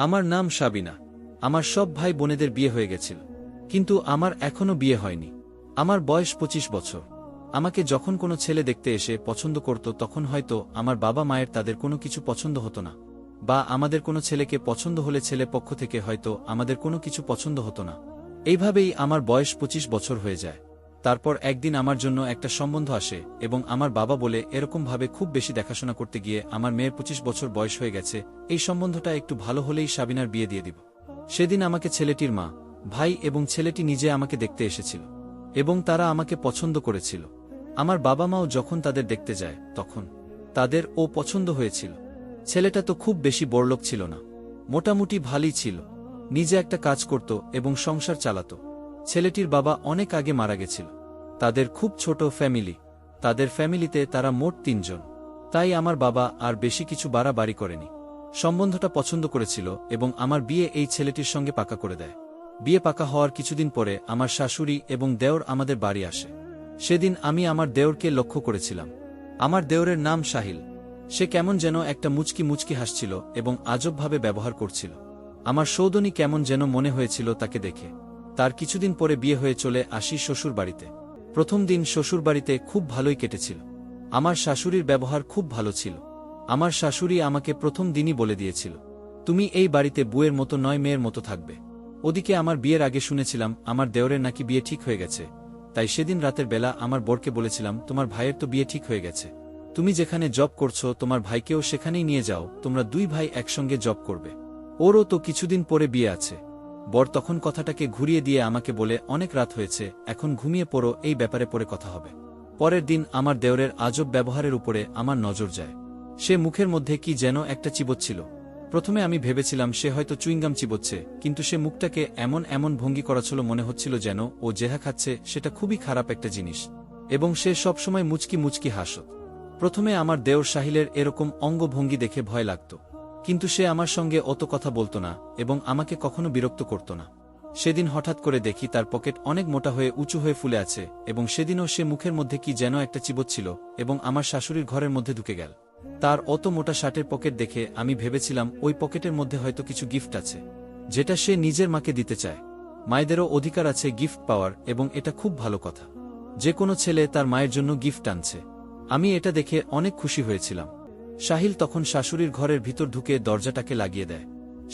আমার নাম সাবিনা। আমার সব ভাই বোনেদের বিয়ে হয়ে গেছিল, কিন্তু আমার এখনো বিয়ে হয়নি। আমার বয়স 25 বছর। আমাকে যখন কোনো ছেলে দেখতে এসে পছন্দ করত, তখন হয়তো আমার বাবা মায়ের তাদের কোনো কিছু পছন্দ হতো না, বা আমাদের কোনো ছেলেকে পছন্দ হলে ছেলে পক্ষ থেকে হয়তো আমাদের কোনো কিছু পছন্দ হতো না। এইভাবেই আমার বয়স 25 বছর হয়ে যায়। তারপর একদিন আমার জন্য একটা সম্বন্ধ আসে, এবং আমার বাবা বলে এরকমভাবে খুব বেশি দেখাশোনা করতে গিয়ে আমার মেয়ের 25 বছর বয়স হয়ে গেছে, এই সম্বন্ধটা একটু ভালো হলেই সাবিনার বিয়ে দিয়ে দিব। সেদিন আমাকে ছেলেটির মা, ভাই এবং ছেলেটি নিজে আমাকে দেখতে এসেছিল, এবং তারা আমাকে পছন্দ করেছিল। আমার বাবা মাও যখন তাদের দেখতে যায়, তখন তাদের ও পছন্দ হয়েছিল। ছেলেটা তো খুব বেশি বড়লোক ছিল না, মোটামুটি ভালোই ছিল, নিজে একটা কাজ করত এবং সংসার চালাত। ছেলেটির বাবা অনেক আগে মারা গেছিল। তাদের খুব ছোট ফ্যামিলি, তাদের ফ্যামিলিতে তারা মোট 3 জন। তাই আমার বাবা আর বেশি কিছু বাড়াবাড়ি করেনি। সম্বন্ধটা পছন্দ করেছিল এবং আমার বিয়ে এই ছেলেটির সঙ্গে পাকা করে দেয়। বিয়ে পাকা হওয়ার কিছুদিন পরে আমার শাশুড়ি এবং দেওর আমাদের বাড়ি আসে। সেদিন আমি আমার দেওরকে লক্ষ্য করেছিলাম। আমার দেওরের নাম সাহিল। সে কেমন যেন একটা মুচকি মুচকি হাসছিল এবং আজবভাবে ব্যবহার করছিল। আমার সৌদনী কেমন যেন মনে হয়েছিল তাকে দেখে। তার কিছুদিন পরে বিয়ে হয়ে চলে আসি শ্বশুর বাড়িতে। প্রথম দিন শ্বশুর বাড়িতে খুব ভালোই কেটেছিল। আমার শাশুড়ির ব্যবহার খুব ভালো ছিল। আমার শাশুড়ি আমাকে প্রথম দিনই বলে দিয়েছিল, তুমি এই বাড়িতে বউয়ের মতো নয়, মেয়ের মতো থাকবে। ওদিকে আমার বিয়ের আগে শুনেছিলাম আমার দেওরের নাকি বিয়ে ঠিক হয়ে গেছে। তাই সেদিন রাতের বেলা আমার বরকে বলেছিলাম, তোমার ভাইয়ের তো বিয়ে ঠিক হয়ে গেছে, তুমি যেখানে জব করছো তোমার ভাইকেও সেখানেই নিয়ে যাও, তোমরা 2 ভাই একসঙ্গে জব করবে, ওরও তো কিছুদিন পরে বিয়ে আছে। বর তখন কথাটাকে ঘুরিয়ে দিয়ে আমাকে বলে, অনেক রাত হয়েছে, এখন ঘুমিয়ে পড়ো, এই ব্যাপারে পরে কথা হবে। পরের দিন আমার দেওরের আজব ব্যবহারের উপরে আমার নজর যায়। সে মুখের মধ্যে কি যেন একটা চিবোচ্ছিল। প্রথমে আমি ভেবেছিলাম সে হয়তো চুইংগাম চিবোচ্ছে, কিন্তু সে মুখটাকে এমন এমন ভঙ্গি করাছিল, মনে হচ্ছিল যেন ও যেহা খাচ্ছে সেটা খুবই খারাপ একটা জিনিস, এবং সে সবসময় মুচকি মুচকি হাসত। প্রথমে আমার দেওর সাহিলের এরকম অঙ্গভঙ্গি দেখে ভয় লাগত, কিন্তু সে আমার সঙ্গে অত কথা বলতো না এবং আমাকে কখনো বিরক্ত করত না। সেদিন হঠাৎ করে দেখি তার পকেট অনেক মোটা হয়ে উঁচু হয়ে ফুলে আছে, এবং সেদিনও সে মুখের মধ্যে কি যেন একটা চিবোচ্ছিল এবং আমার শাশুড়ির ঘরের মধ্যে ঢুকে গেল। তার অত মোটা শার্টের পকেট দেখে আমি ভেবেছিলাম ওই পকেটের মধ্যে হয়তো কিছু গিফট আছে, যেটা সে নিজের মাকে দিতে চায়। মায়েদেরও অধিকার আছে গিফট পাওয়ার, এবং এটা খুব ভালো কথা, যে কোনো ছেলে তার মায়ের জন্য গিফট আনছে। আমি এটা দেখে অনেক খুশি হয়েছিলাম। সাহিল তখন শাশুড়ির ঘরের ভিতর ঢুকে দরজাটাকে লাগিয়ে দেয়।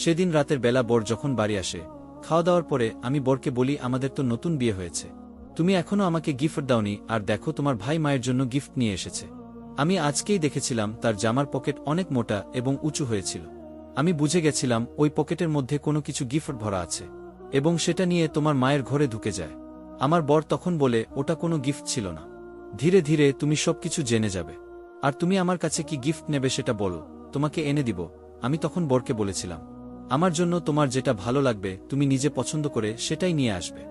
সেদিন রাতের বেলা বর যখন বাড়ি আসে, খাওয়া দাওয়ার পরে আমি বরকে বলি, আমাদের তো নতুন বিয়ে হয়েছে, তুমি এখনো আমাকে গিফট দাওনি, আর দেখো তোমার ভাই মায়ের জন্য গিফট নিয়ে এসেছে। আমি আজকেই দেখেছিলাম তার জামার পকেট অনেক মোটা এবং উঁচু হয়েছিল। আমি বুঝে গেছিলাম ওই পকেটের মধ্যে কোনো কিছু গিফট ভরা আছে, এবং সেটা নিয়ে তোমার মায়ের ঘরে ঢুকে যায়। আমার বর তখন বলে, ওটা কোনো গিফট ছিল না, ধীরে ধীরে তুমি সবকিছু জেনে যাবে। আর তুমি আমার কাছে কি গিফট নেবে সেটা বলো, তোমাকে এনে দিব। আমি তখন বরকে বলেছিলাম, আমার জন্য তোমার যেটা ভালো লাগবে তুমি নিজে পছন্দ করে সেটাই নিয়ে আসবে।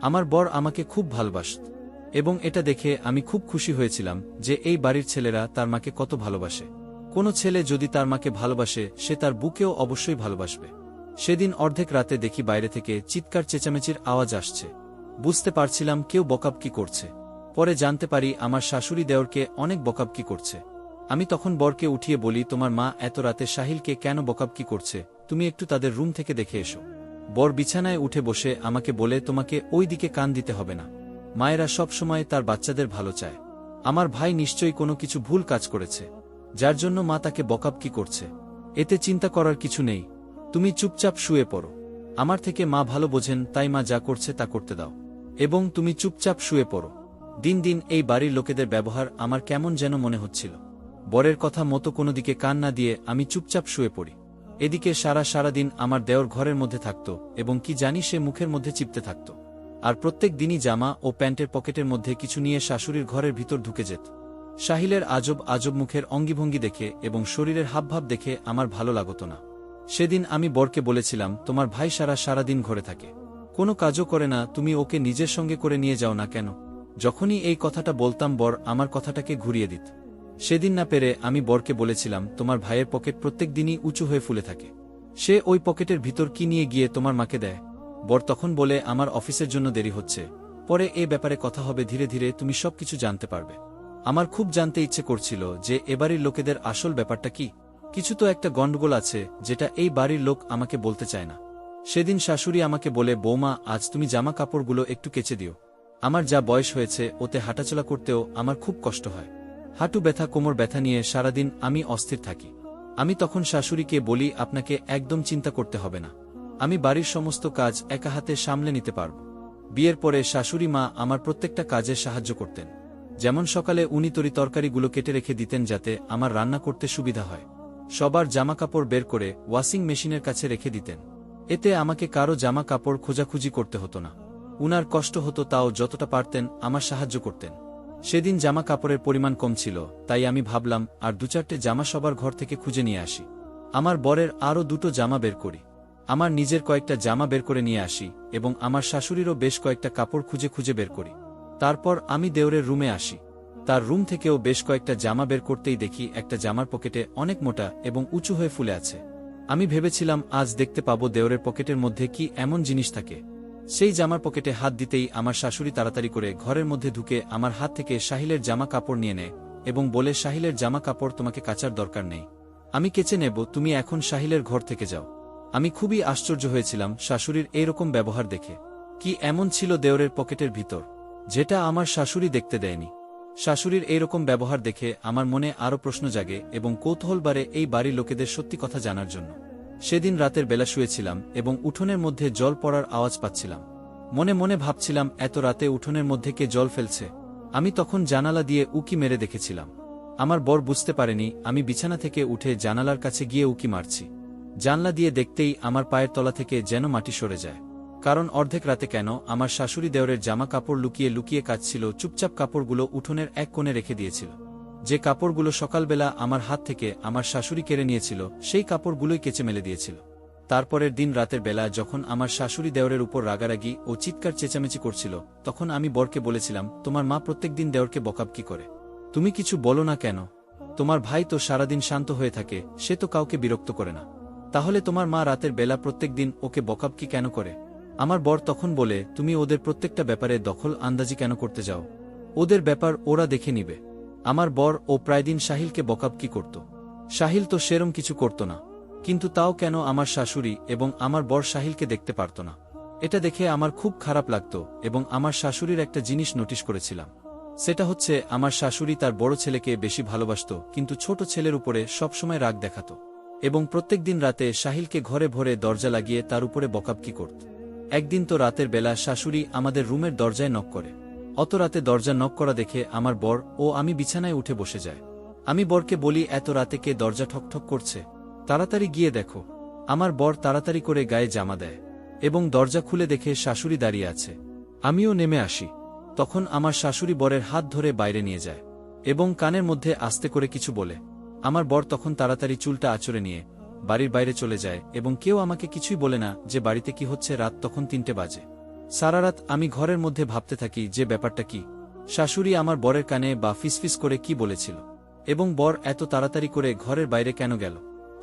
আমার বর আমাকে খুব ভালোবাসত, এবং এটা দেখে আমি খুব খুশি হয়েছিলাম যে এই বাড়ির ছেলেরা তার মাকে কত ভালোবাসে। কোনো ছেলে যদি তার মাকে ভালোবাসে, সে তার বুকেও অবশ্যই ভালোবাসবে। সেদিন অর্ধেক রাতে দেখি বাইরে থেকে চিৎকার চেঁচামেচির আওয়াজ আসছে। বুঝতে পারছিলাম কেউ বকাবকি করছে। পরে জানতে পারি আমার শাশুড়ি দেওরকে অনেক বকাবকি করছে। আমি তখন বরকে উঠিয়ে বলি, তোমার মা এত রাতে সাহিলকে কেন বকাবকি করছে, তুমি একটু তাদের রুম থেকে দেখে এসো। বর বিছানায় উঠে বসে আমাকে বলে, তোমাকে ওই দিকে কান দিতে হবে না, মায়েরা সব সময় তার বাচ্চাদের ভালো চায়। আমার ভাই নিশ্চয়ই কোনো কিছু ভুল কাজ করেছে, যার জন্য মা তাকে বকাবকি করছে। এতে চিন্তা করার কিছু নেই, তুমি চুপচাপ শুয়ে পড়ো। আমার থেকে মা ভালো বোঝেন, তাই মা যা করছে তা করতে দাও, এবং তুমি চুপচাপ শুয়ে পড়ো। দিন দিন এই বাড়ির লোকেদের ব্যবহার আমার কেমন যেন মনে হচ্ছিল। বরের কথা মতো কোনো দিকে কান না দিয়ে আমি চুপচাপ শুয়ে পড়ি। এদিকে সারাদিন আমার দেওর ঘরের মধ্যে থাকত, এবং কি জানি সে মুখের মধ্যে চিপতে থাকত, আর প্রত্যেক দিনই জামা ও প্যান্টের পকেটের মধ্যে কিছু নিয়ে শাশুড়ির ঘরের ভিতর ঢুকে যেত। সাহিলের আজব আজব মুখের অঙ্গিভঙ্গি দেখে এবং শরীরের হাবভাব দেখে আমার ভালো লাগত না। সেদিন আমি বরকে বলেছিলাম, তোমার ভাই সারাদিন ঘরে থাকে, কোনো কাজও করে না, তুমি ওকে নিজের সঙ্গে করে নিয়ে যাও না কেন? যখনই এই কথাটা বলতাম বর আমার কথাটাকে ঘুরিয়ে দিত। সেদিন না পেরে আমি বরকে বলেছিলাম, তোমার ভাইয়ের পকেট প্রত্যেক দিনই উঁচু হয়ে ফুলে থাকে, সে ওই পকেটের ভিতর কি নিয়ে গিয়ে তোমার মাকে দেয়? বর তখন বলে, আমার অফিসের জন্য দেরি হচ্ছে, পরে এ ব্যাপারে কথা হবে, ধীরে ধীরে তুমি সবকিছু জানতে পারবে। আমার খুব জানতে ইচ্ছে করছিল যে এবারের লোকেদের আসল ব্যাপারটা কি। কিছু তো একটা গন্ডগোল আছে, যেটা এই বাড়ির লোক আমাকে বলতে চায় না। সেদিন শাশুড়ি আমাকে বলে, বৌমা, আজ তুমি জামা কাপড়গুলো একটু কেচে দিও। আমার যা বয়স হয়েছে, ওতে হাঁটাচলা করতেও আমার খুব কষ্ট হয়। হাঁটু ব্যথা, কোমর ব্যথা নিয়ে সারাদিন আমি অস্থির থাকি। আমি তখন শাশুড়িকে বলি, আপনাকে একদম চিন্তা করতে হবে না, আমি বাড়ির সমস্ত কাজ একা হাতে সামলে নিতে পারব। বিয়ের পরে শাশুড়ি মা আমার প্রত্যেকটা কাজে সাহায্য করতেন। যেমন সকালে উনি তরকারিগুলো কেটে রেখে দিতেন যাতে আমার রান্না করতে সুবিধা হয়। সবার জামা কাপড় বের করে ওয়াশিং মেশিনের কাছে রেখে দিতেন। এতে আমাকে কারো জামা কাপড় খোঁজাখুঁজি করতে হতো না। উনার কষ্ট হতো, তাও যতটা পারতেন আমার সাহায্য করতেন। সেদিন জামা কাপড়ের পরিমাণ কম ছিল, তাই আমি ভাবলাম আর 2-4টে জামা সবার ঘর থেকে খুঁজে নিয়ে আসি। আমার বরের আরও 2টো জামা বের করি, আমার নিজের কয়েকটা জামা বের করে নিয়ে আসি এবং আমার শাশুড়িরও বেশ কয়েকটা কাপড় খুঁজে খুঁজে বের করি। তারপর আমি দেওরের রুমে আসি। তার রুম থেকেও বেশ কয়েকটা জামা বের করতেই দেখি একটা জামার পকেটে অনেক মোটা এবং উঁচু হয়ে ফুলে আছে। আমি ভেবেছিলাম আজ দেখতে পাবো দেওরের পকেটের মধ্যে কি এমন জিনিস থাকে। সেই জামার পকেটে হাত দিতেই আমার শাশুড়ি তাড়াতাড়ি করে ঘরের মধ্যে ঢুকে আমার হাত থেকে সাহিলের জামা কাপড় নিয়ে নেয় এবং বলে, সাহিলের জামা কাপড় তোমাকে কাচার দরকার নেই, আমি কেচে নেব, তুমি এখন সাহিলের ঘর থেকে যাও। আমি খুবই আশ্চর্য হয়েছিলাম শাশুড়ির এইরকম ব্যবহার দেখে। কি এমন ছিল দেওরের পকেটের ভিতর, যেটা আমার শাশুড়ি দেখতে দেয়নি? শাশুড়ির এইরকম ব্যবহার দেখে আমার মনে আরও প্রশ্ন জাগে এবং কৌতূহল বাড়ে এই বাড়ির লোকেদের সত্যি কথা জানার জন্য। সেদিন রাতের বেলা শুয়েছিলাম এবং উঠোনের মধ্যে জল পড়ার আওয়াজ পাচ্ছিলাম। মনে মনে ভাবছিলাম, এত রাতে উঠোনের মধ্যে কে জল ফেলছে? আমি তখন জানালা দিয়ে উকি মেরে দেখেছিলাম। আমার বর বুঝতে পারেনি আমি বিছানা থেকে উঠে জানালার কাছে গিয়ে উকি মারছি। জানলা দিয়ে দেখতেই আমার পায়ের তলা থেকে যেন মাটি সরে যায়। কারণ অর্ধেক রাতে কেন আমার শাশুড়ি দেওরের জামা কাপড় লুকিয়ে লুকিয়ে কাচছিল, চুপচাপ কাপড়গুলো উঠোনের এক কোণে রেখে দিয়েছিল। যে কাপড়গুলো সকালবেলা আমার হাত থেকে আমার শাশুড়ি কেড়ে নিয়েছিল, সেই কাপড়গুলোই কেচে মেলে দিয়েছিল। তারপরের দিন রাতের বেলা যখন আমার শাশুড়ি দেওরের উপর রাগারাগি ও চিৎকার চেঁচামেচি করছিল, তখন আমি বরকে বলেছিলাম, তোমার মা প্রত্যেকদিন দেওরকে বকাবকি করে, তুমি কিছু বলো না কেন? তোমার ভাই তো সারাদিন শান্ত হয়ে থাকে, সে তো কাউকে বিরক্ত করে না, তাহলে তোমার মা রাতের বেলা প্রত্যেকদিন ওকে বকাবকি কেন করে? আমার বর তখন বলে, তুমি ওদের প্রত্যেকটা ব্যাপারে দখল আন্দাজি কেন করতে যাও? ওদের ব্যাপার ওরা দেখে নিবে। আমার বর ও প্রায় দিন সাহিলকে বকাবকি করত। সাহিল তো সেরম কিছু করত না, কিন্তু তাও কেন আমার শাশুড়ি এবং আমার বর সাহিলকে দেখতে পারত না? এটা দেখে আমার খুব খারাপ লাগত এবং আমার শাশুড়ির একটা জিনিস নোটিশ করেছিলাম। সেটা হচ্ছে, আমার শাশুড়ি তার বড় ছেলেকে বেশি ভালোবাসত, কিন্তু ছোট ছেলের উপরে সবসময় রাগ দেখাত এবং প্রত্যেকদিন রাতে সাহিলকে ঘরে ভরে দরজা লাগিয়ে তার উপরে বকাবকি করত। একদিন তো রাতের বেলা শাশুড়ি আমাদের রুমের দরজায় নক করে। অত রাতে দরজা নক করা দেখে আমার বর ও আমি বিছানায় উঠে বসে যায়। আমি বরকে বলি, এত রাতে কে দরজা ঠকঠক করছে, তাড়াতাড়ি গিয়ে দেখো। আমার বর তাড়াতাড়ি করে গায়ে জামা দেয় এবং দরজা খুলে দেখে শাশুড়ি দাঁড়িয়ে আছে। আমিও নেমে আসি। তখন আমার শাশুড়ি বরের হাত ধরে বাইরে নিয়ে যায় এবং কানের মধ্যে আস্তে করে কিছু বলে। আমার বর তখন তাড়াতাড়ি চুলটা আঁচড়ে নিয়ে বাড়ির বাইরে চলে যায় এবং কেউ আমাকে কিছুই বলে না যে বাড়িতে কি হচ্ছে। রাত তখন 3টে বাজে। সারা রাত আমি ঘরের মধ্যে ভাবতে থাকি যে ব্যাপারটা কি, শাশুড়ি আমার বরের কানে বা ফিসফিস করে কি বলেছিল এবং বর এত তাড়াতাড়ি করে ঘরের বাইরে কেন গেল।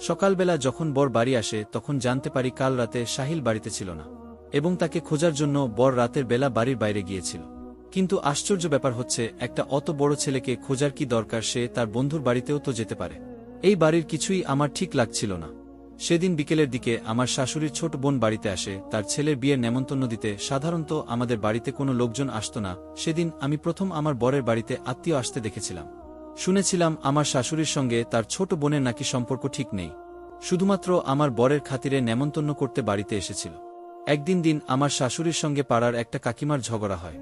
সকালবেলা যখন বর বাড়ি আসে তখন জানতে পারি কাল রাতে সাহিল বাড়িতে ছিল না এবং তাকে খোঁজার জন্য বর রাতের বেলা বাড়ির বাইরে গিয়েছিল। কিন্তু আশ্চর্য ব্যাপার হচ্ছে, একটা অত বড় ছেলেকে খোঁজার কি দরকার? সে তার বন্ধুর বাড়িতেও তো যেতে পারে। এই বাড়ির কিছুই আমার ঠিক লাগছিল না। সেদিন বিকেলের দিকে আমার শাশুড়ির ছোট বোন বাড়িতে আসে তার ছেলের বিয়ের নেমন্তন্ন দিতে। সাধারণত আমাদের বাড়িতে কোনো লোকজন আসত না। সেদিন আমি প্রথম আমার বরের বাড়িতে আত্মীয় আসতে দেখেছিলাম। শুনেছিলাম আমার শাশুড়ির সঙ্গে তার ছোট বোনের নাকি সম্পর্ক ঠিক নেই, শুধুমাত্র আমার বরের খাতিরে নেমন্তন্ন করতে বাড়িতে এসেছিল। একদিন আমার শাশুড়ির সঙ্গে পাড়ার একটা কাকিমার ঝগড়া হয়।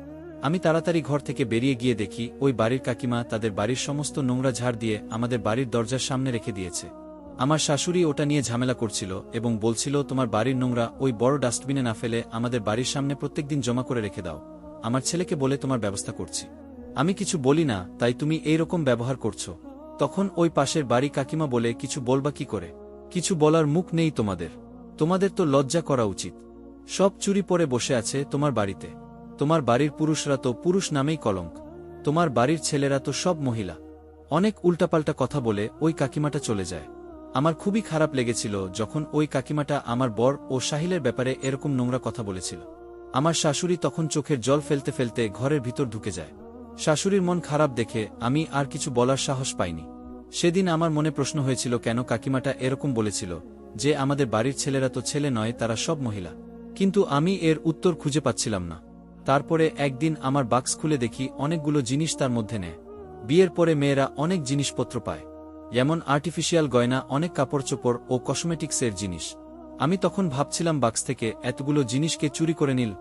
আমি তাড়াতাড়ি ঘর থেকে বেরিয়ে গিয়ে দেখি ওই বাড়ির কাকিমা তাদের বাড়ির সমস্ত নোংরা ঝাড় দিয়ে আমাদের বাড়ির দরজার সামনে রেখে দিয়েছে। আমার শাশুড়ি ওটা নিয়ে ঝামেলা করছিল এবং বলছিল, তোমার বাড়ির নোংরা ওই বড় ডাস্টবিনে না ফেলে আমাদের বাড়ির সামনে প্রত্যেকদিন জমা করে রেখে দাও, আমার ছেলেকে বলে তোমার ব্যবস্থা করছি। আমি কিছু বলি না, তাই তুমি এইরকম ব্যবহার করছো। তখন ওই পাশের বাড়ি কাকিমা বলে, কিছু বলবা কি করে? কিছু বলার মুখ নেই তোমাদের? তোমাদের তো লজ্জা করা উচিত। সব চুরি পরে বসে আছে তোমার বাড়িতে। তোমার বাড়ির পুরুষরা তো পুরুষ নামেই কলঙ্ক, তোমার বাড়ির ছেলেরা তো সব মহিলা। অনেক উল্টাপাল্টা কথা বলে ওই কাকিমাটা চলে যায়। আমার খুবই খারাপ লেগেছিল যখন ওই কাকিমাটা আমার বর ও সাহিলের ব্যাপারে এরকম নোংরা কথা বলেছিল। আমার শাশুড়ি তখন চোখের জল ফেলতে ফেলতে ঘরের ভিতর ঢুকে যায়। শাশুড়ির মন খারাপ দেখে আমি আর কিছু বলার সাহস পাইনি। সেদিন আমার মনে প্রশ্ন হয়েছিল কেন কাকিমাটা এরকম বলেছিল যে আমাদের বাড়ির ছেলেরা তো ছেলে নয়, তারা সব মহিলা। কিন্তু আমি এর উত্তর খুঁজে পাচ্ছিলাম না। তারপরে একদিন আমার বাক্স খুলে দেখি অনেকগুলো জিনিস তার মধ্যে নেয়। বিয়ের পরে মেয়েরা অনেক জিনিসপত্র পায়, যেমন আর্টিফিশিয়াল গয়না, অনেক কাপড় চোপড় ও কসমেটিক্সের জিনিস। আমি তখন ভাবছিলাম বাক্স থেকে এতগুলো জিনিসকে চুরি করে নিল।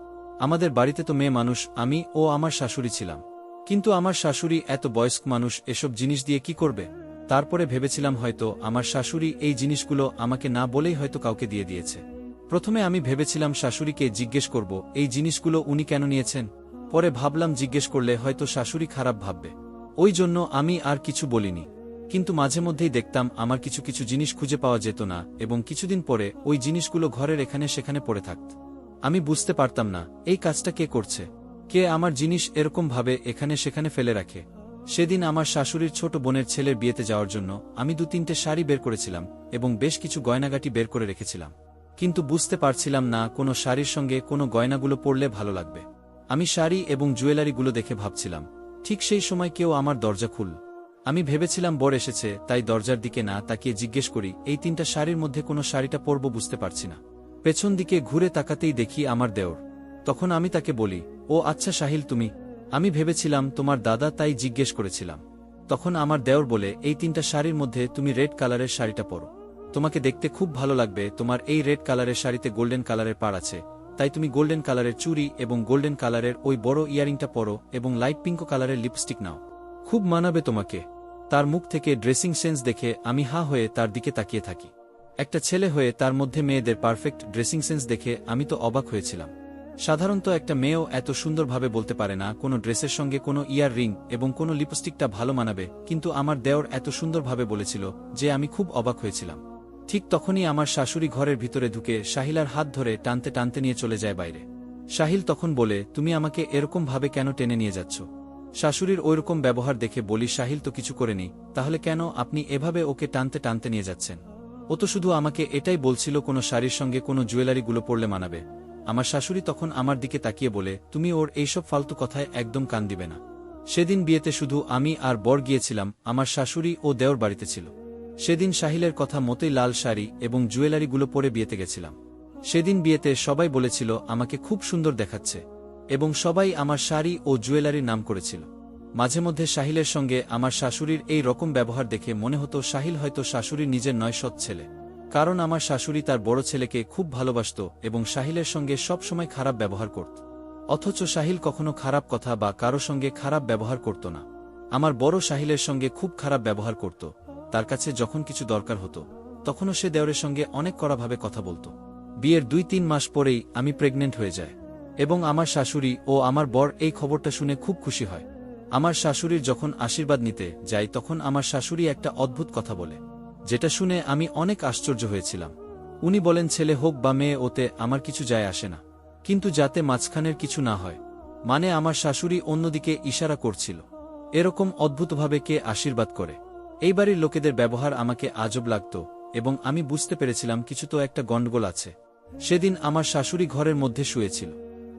আমাদের বাড়িতে তো মেয়ে মানুষ, আমি ও আমার শাশুড়ি ছিলাম, কিন্তু আমার শাশুড়ি এত বয়স্ক মানুষ, এসব জিনিস দিয়ে কি করবে? তারপরে ভেবেছিলাম হয়তো আমার শাশুড়ি এই জিনিসগুলো আমাকে না বলেই হয়তো কাউকে দিয়ে দিয়েছে। প্রথমে আমি ভেবেছিলাম শাশুড়িকে জিজ্ঞেস করব এই জিনিসগুলো উনি কেন নিয়েছেন। পরে ভাবলাম জিজ্ঞেস করলে হয়তো শাশুড়ি খারাপ ভাববে, ওই জন্য আমি আর কিছু বলিনি। কিন্তু মাঝে মধ্যেই দেখতাম আমার কিছু কিছু জিনিস খুঁজে পাওয়া যেত না, এবং কিছুদিন পরে ওই জিনিসগুলো ঘরের এখানে সেখানে পড়ে থাকত। আমি বুঝতে পারতাম না এই কাজটা কে করছে, কে আমার জিনিস এরকম ভাবে এখানে সেখানে ফেলে রাখে। সেদিন আমার শাশুড়ির ছোট বোনের ছেলের বিয়েতে যাওয়ার জন্য আমি 2-3টে শাড়ি বের করেছিলাম এবং বেশ কিছু গয়নাগাটি বের করে রেখেছিলাম, কিন্তু বুঝতে পারছিলাম না কোনো শাড়ির সঙ্গে কোনো গয়নাগুলো পরলে ভালো লাগবে। আমি শাড়ি এবং জুয়েলারিগুলো দেখে ভাবছিলাম, ঠিক সেই সময় কেউ আমার দরজা খুলল। আমি ভেবেছিলাম বর এসেছে, তাই দরজার দিকে না তাকিয়ে জিজ্ঞেস করি এই 3টা শাড়ির মধ্যে কোনো শাড়িটা পরব বুঝতে পারছি না। পেছন দিকে ঘুরে তাকাতেই দেখি আমার দেওর। তখন আমি তাকে বলি, ও আচ্ছা সাহিল তুমি। আমি ভেবেছিলাম তোমার দাদা, তাই জিজ্ঞেস করেছিলাম। তখন আমার দেওর বলে, এই 3টা শাড়ির মধ্যে তুমি রেড কালারের শাড়িটা পরো, তোমাকে দেখতে খুব ভালো লাগবে, তোমার এই রেড কালারের শাড়িতে গোল্ডেন কালারের পাড় আছে, তাই তুমি গোল্ডেন কালারের চুড়ি এবং গোল্ডেন কালারের ওই বড় ইয়ারিংটা পরো এবং লাইট পিঙ্ক কালারের লিপস্টিক নাও, খুব মানাবে তোমাকে। তার মুখ থেকে ড্রেসিং সেন্স দেখে আমি হা হয়ে তার দিকে তাকিয়ে থাকি। একটা ছেলে হয়ে তার মধ্যে মেয়েদের পারফেক্ট ড্রেসিং সেন্স দেখে আমি তো অবাক হয়েছিলাম। সাধারণত একটা মেয়েও এত সুন্দরভাবে বলতে পারে না কোনো ড্রেসের সঙ্গে কোনো ইয়ার রিং এবং কোনো লিপস্টিকটা ভালো মানাবে, কিন্তু আমার দেওর এত সুন্দরভাবে বলেছিল যে আমি খুব অবাক হয়েছিলাম। ঠিক তখনই আমার শাশুড়ি ঘরের ভিতরে ঢুকে সাহিলার হাত ধরে টানতে টানতে নিয়ে চলে যায় বাইরে। সাহিল তখন বলে, তুমি আমাকে এরকম ভাবে কেন টেনে নিয়ে যাচ্ছ? শাশুড়ির ওইরকম ব্যবহার দেখে বলি, সাহিল তো কিছু করেনি, তাহলে কেন আপনি এভাবে ওকে টানতে টানতে নিয়ে যাচ্ছেন? ও তো শুধু আমাকে এটাই বলছিল কোনো শাড়ির সঙ্গে কোনো জুয়েলারিগুলো পরলে মানাবে। আমার শাশুড়ি তখন আমার দিকে তাকিয়ে বলে, তুমি ওর এইসব ফালতু কথায় একদম কান দিবে না। সেদিন বিয়েতে শুধু আমি আর বর গিয়েছিলাম, আমার শাশুড়ি ও দেওর বাড়িতে ছিল। সেদিন সাহিলের কথা মতোই লাল শাড়ি এবং জুয়েলারিগুলো পরে বিয়েতে গেছিলাম। সেদিন বিয়েতে সবাই বলেছিল আমাকে খুব সুন্দর দেখাচ্ছে, এবং সবাই আমার শাড়ি ও জুয়েলারির নাম করেছিল। মাঝে মধ্যে সাহিলের সঙ্গে আমার শাশুড়ির এই রকম ব্যবহার দেখে মনে হতো সাহিল হয়তো শাশুড়ির নিজের নয়, সৎ ছেলে। কারণ আমার শাশুড়ি তার বড় ছেলেকে খুব ভালোবাসত এবং সাহিলের সঙ্গে সব সময় খারাপ ব্যবহার করত। অথচ সাহিল কখনো খারাপ কথা বা কারো সঙ্গে খারাপ ব্যবহার করত না। আমার বড় সাহিলের সঙ্গে খুব খারাপ ব্যবহার করত। তার কাছে যখন কিছু দরকার হতো তখনও সে দেওরের সঙ্গে অনেক কড়াভাবে কথা বলত। বিয়ের 2-3 মাস পরেই আমি প্রেগনেন্ট হয়ে যায়, এবং আমার শাশুড়ি ও আমার বর এই খবরটা শুনে খুব খুশি হয়। আমার শাশুড়ির যখন আশীর্বাদ নিতে যাই তখন আমার শাশুড়ি একটা অদ্ভুত কথা বলে, যেটা শুনে আমি অনেক আশ্চর্য হয়েছিলাম। উনি বলেন, ছেলে হোক বা মেয়ে, ওতে আমার কিছু যায় আসে না, কিন্তু যাতে মাঝখানের কিছু না হয়। মানে আমার শাশুড়ি অন্যদিকে ইশারা করছিল। এরকম অদ্ভুতভাবে কে আশীর্বাদ করে? এই বাড়ির লোকেদের ব্যবহার আমাকে আজব লাগত, এবং আমি বুঝতে পেরেছিলাম কিছু তো একটা গন্ডগোল আছে। সেদিন আমার শাশুড়ি ঘরের মধ্যে শুয়েছিল,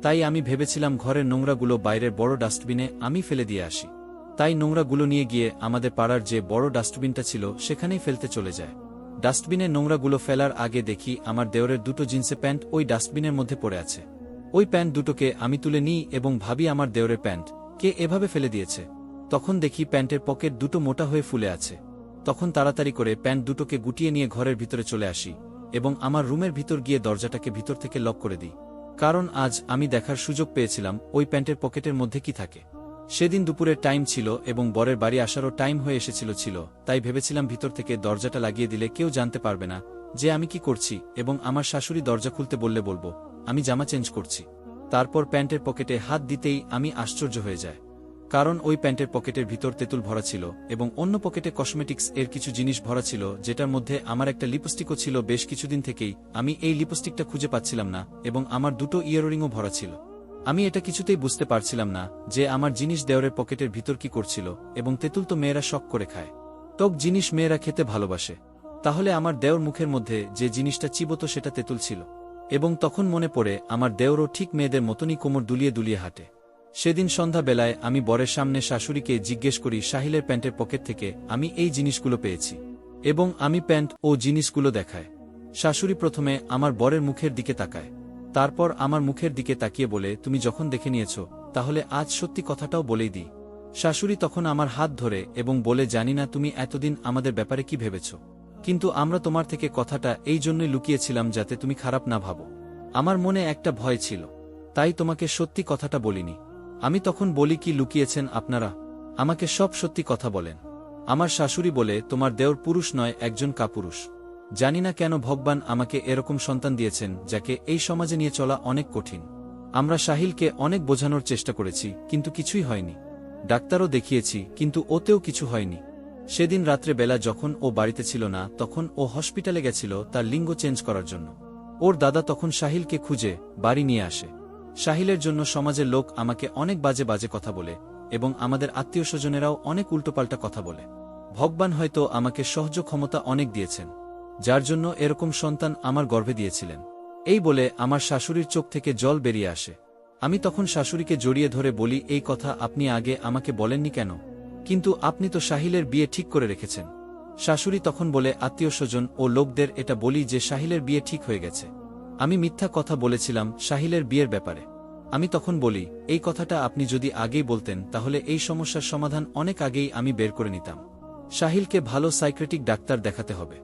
তাই আমি ভেবেছিলাম ঘরের নোংরাগুলো বাইরের বড় ডাস্টবিনে আমি ফেলে দিয়ে আসি। তাই নোংরাগুলো নিয়ে গিয়ে আমাদের পাড়ার যে বড় ডাস্টবিনটা ছিল সেখানেই ফেলতে চলে যায়। ডাস্টবিনে নোংরাগুলো ফেলার আগে দেখি আমার দেওরের 2টো জিন্সের প্যান্ট ওই ডাস্টবিনের মধ্যে পড়ে আছে। ওই প্যান্ট দুটোকে আমি তুলে নিই এবং ভাবি আমার দেওরের প্যান্ট কে এভাবে ফেলে দিয়েছে। তখন দেখি প্যান্টের পকেট দুটো মোটা হয়ে ফুলে আছে। তখন তাড়াতাড়ি করে প্যান্ট দুটোকে গুটিয়ে নিয়ে ঘরের ভিতরে চলে আসি এবং আমার রুমের ভিতর গিয়ে দরজাটাকে ভিতর থেকে লক করে দিই, কারণ আজ আমি দেখার সুযোগ পেয়েছিলাম ওই প্যান্টের পকেটের মধ্যে কি থাকে। সেদিন দুপুরের টাইম ছিল এবং বরের বাড়ি আসারও টাইম হয়ে এসেছিল, তাই ভেবেছিলাম ভিতর থেকে দরজাটা লাগিয়ে দিলে কেউ জানতে পারবে না যে আমি কি করছি, এবং আমার শাশুড়ি দরজা খুলতে বললে বলবো আমি জামা চেঞ্জ করছি। তারপর প্যান্টের পকেটে হাত দিতেই আমি আশ্চর্য হয়ে যায়, কারণ ওই প্যান্টের পকেটের ভিতর তেঁতুল ভরা ছিল এবং অন্য পকেটে কসমেটিক্স এর কিছু জিনিস ভরা ছিল, যেটার মধ্যে আমার একটা লিপস্টিকও ছিল। বেশ কিছুদিন থেকেই আমি এই লিপস্টিকটা খুঁজে পাচ্ছিলাম না, এবং আমার 2টো ইয়াররিংও ভরা ছিল। আমি এটা কিছুতেই বুঝতে পারছিলাম না যে আমার জিনিস দেওরের পকেটের ভিতর কি করছিল, এবং তেঁতুল তো মেয়েরা শখ করে খায়, টক জিনিস মেয়েরা খেতে ভালোবাসে, তাহলে আমার দেওর মুখের মধ্যে যে জিনিসটা চিবোত সেটা তেঁতুল ছিল। এবং তখন মনে পড়ে আমার দেওরও ঠিক মেয়েদের মতনই কোমর দুলিয়ে দুলিয়ে হাঁটে। সেদিন সন্ধ্যাবেলায় আমি বরের সামনে শাশুড়িকে জিজ্ঞেস করি সাহিলের প্যান্টের পকেট থেকে আমি এই জিনিসগুলো পেয়েছি, এবং আমি প্যান্ট ও জিনিসগুলো দেখায়। শাশুড়ি প্রথমে আমার বরের মুখের দিকে তাকায়, তারপর আমার মুখের দিকে তাকিয়ে বলে, তুমি যখন দেখে নিয়েছ তাহলে আজ সত্যি কথাটাও বলেই দিই। শাশুড়ি তখন আমার হাত ধরে এবং বলে, জানি না তুমি এতদিন আমাদের ব্যাপারে কি ভেবেছ, কিন্তু আমরা তোমার থেকে কথাটা এই জন্যই লুকিয়েছিলাম যাতে তুমি খারাপ না ভাবো। আমার মনে একটা ভয় ছিল, তাই তোমাকে সত্যি কথাটা বলিনি। আমি তখন বলি, কি লুকিয়েছেন আপনারা? আমাকে সব সত্যি কথা বলেন। আমার শাশুড়ি বলে, তোমার দেওর পুরুষ নয়, একজন কাপুরুষ। জানি না কেন ভগবান আমাকে এরকম সন্তান দিয়েছেন যাকে এই সমাজে নিয়ে চলা অনেক কঠিন। আমরা সাহিলকে অনেক বোঝানোর চেষ্টা করেছি, কিন্তু কিছুই হয়নি। ডাক্তারও দেখিয়েছি, কিন্তু ওতেও কিছু হয়নি। সেদিন রাত্রে বেলা যখন ও বাড়িতে ছিল না, তখন ও হসপিটালে গেছিল তার লিঙ্গ চেঞ্জ করার জন্য। ওর দাদা তখন সাহিলকে খুঁজে বাড়ি নিয়ে আসে। সাহিলের জন্য সমাজের লোক আমাকে অনেক বাজে বাজে কথা বলে, এবং আমাদের আত্মীয় স্বজনেরাও অনেক উল্টোপাল্টা কথা বলে। ভগবান হয়তো আমাকে সহ্য ক্ষমতা অনেক দিয়েছেন, যার জন্য এরকম সন্তান আমার গর্ভে দিয়েছিলেন। এই বলে আমার শাশুড়ির চোখ থেকে জল বেরিয়ে আসে। আমি তখন শাশুড়িকে জড়িয়ে ধরে বলি, এই কথা আপনি আগে আমাকে বলেননি কেন? কিন্তু আপনি তো সাহিলের বিয়ে ঠিক করে রেখেছেন। শাশুড়ি তখন বলে, আত্মীয় স্বজন ও লোকদের এটা বলি যে সাহিলের বিয়ে ঠিক হয়ে গেছে। আমি মিথ্যা কথা বলেছিলাম সাহিলের বিয়ের ব্যাপারে। আমি তখন বলি, এই কথাটা আপনি যদি আগেই বলতেন তাহলে এই সমস্যার সমাধান অনেক আগেই আমি বের করে নিতাম। সাহিলকে ভালো সাইকিয়াট্রিক ডাক্তার দেখাতে হবে।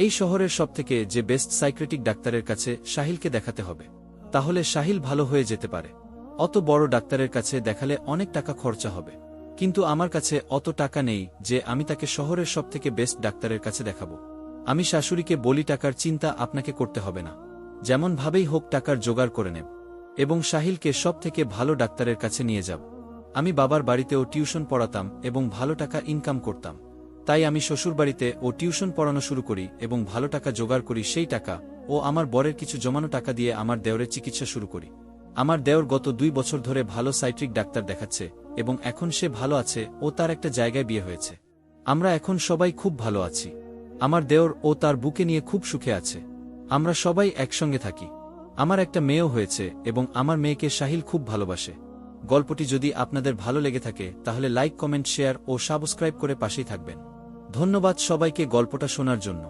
এই শহরের সবথেকে যে বেস্ট সাইকিয়াট্রিক ডাক্তারের কাছে সাহিলকে দেখাতে হবে, তাহলে সাহিল ভালো হয়ে যেতে পারে। অত বড় ডাক্তারের কাছে দেখালে অনেক টাকা খরচা হবে, কিন্তু আমার কাছে অত টাকা নেই যে আমি তাকে শহরের সবথেকে বেস্ট ডাক্তারের কাছে দেখাবো। আমি শাশুড়িকে বলি, টাকার চিন্তা আপনাকে করতে হবে না, যেমন ভাবেই হোক টাকার জোগাড় করে নেব, এবং সাহিলকে সবথেকে ভালো ডাক্তারের কাছে নিয়ে যাব। আমি বাবার বাড়িতেও টিউশন পড়াতাম এবং ভালো টাকা ইনকাম করতাম, তাই আমি শ্বশুরবাড়িতে ও টিউশন পড়ানো শুরু করি এবং ভালো টাকা জোগাড় করি। সেই টাকা ও আমার বরের কিছু জমানো টাকা দিয়ে আমার দেওরের চিকিৎসা শুরু করি। আমার দেওর গত 2 বছর ধরে ভালো সাইট্রিক ডাক্তার দেখাচ্ছে, এবং এখন সে ভালো আছে ও তার একটা জায়গায় বিয়ে হয়েছে। আমরা এখন সবাই খুব ভালো আছি। আমার দেওর ও তার বুকে নিয়ে খুব সুখে আছে। আমরা সবাই একসঙ্গে থাকি। আমার একটা মেয়েও হয়েছে, এবং আমার মেয়েকে সাহিল খুব ভালোবাসে। গল্পটি যদি আপনাদের ভালো লেগে থাকে তাহলে লাইক, কমেন্ট, শেয়ার ও সাবস্ক্রাইব করে পাশেই থাকবেন। ধন্যবাদ সবাইকে গল্পটা শোনার জন্য।